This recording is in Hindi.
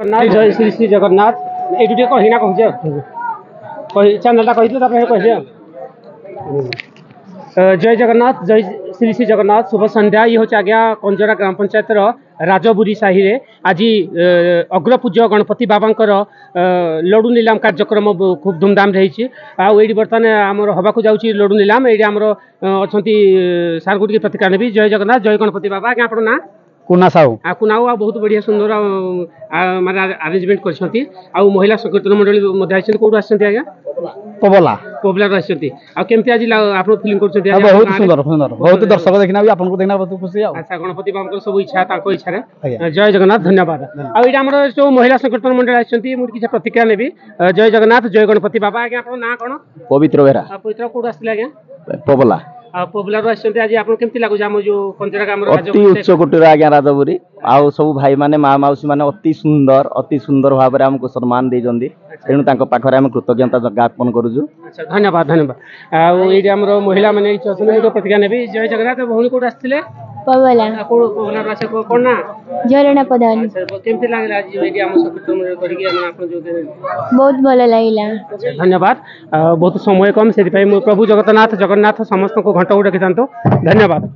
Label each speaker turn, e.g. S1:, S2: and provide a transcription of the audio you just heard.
S1: जय श्री श्री जगन्नाथ ये कहीना कह चैनलटा कही जय जगन्नाथ जय श्री श्री जगन्नाथ शुभ संध्या ये हूँ आज्ञा कंजरा ग्राम पंचायत राजबुरी साहि रे आज अग्रपूज्य गणपति बाबांकर लडू नीलाम कार्यक्रम खूब धूमधाम रही आठ बर्तमान आमर हवाक जाऊँगी लडू नीलाम ये आमर अच्छा सार गुटी प्रतिक्रिया नेबी जय जगन्नाथ जय गणपति बाबा आज्ञा आप ना
S2: कुना साहू
S1: कुनाऊ आ बहुत बढ़िया सुंदर माने अरेंजमेंट करछंती आ महिला संकीर्तन मंडली आइछन कोड आछंती आज्ञा
S2: पबला
S1: पबला आछंती आ केमती आज आपन फीलिंग करछंती
S2: बहुत सुंदर सुंदर बहुत दर्शक देखना भी आपन को देखना बहुत खुशी आ
S1: अच्छा गणपति बाबा सब इच्छा ताको इच्छा रे जय जगन्नाथ धन्यवाद आ इटा हमर जो महिला संकीर्तन मंडली आछंती मु किछ प्रतिक्रिया नेबी जय जगन्नाथ जय गणपति बाबा आज्ञा आपन ना कोन
S2: पवित्र बेरा
S1: पवित्र कोड आछले आज्ञा
S2: पबला
S1: पबुलर आछंती आज आपन केमती लागु हम जो कंजरा गाम
S2: अति उच्च कोटीर आज्ञा राजबुरी आउ सब भाई माने माँ माउसी माने अति सुंदर भाव में हमको सम्मान देजंदी तेणु तांको पाखरे हम कृतज्ञता ज्ञापन करूछु। अच्छा धन्यवाद धन्यवाद आ एडी हमरो महिला माने इछ अछन को प्रतिज्ञा नेबी जय जगन्नाथ भौणी कोड आछथिले
S3: पबला
S1: को पबला रासे को कोन ना
S3: झरना प्रधान
S1: केमती लागला आज एडी हम संकीर्तन करिके हम आपन जो
S3: बहुत भल लागिला
S1: धन्यवाद बहुत समय कम से प्रभु जगन्नाथ समस्त को घंटा रखी था धन्यवाद।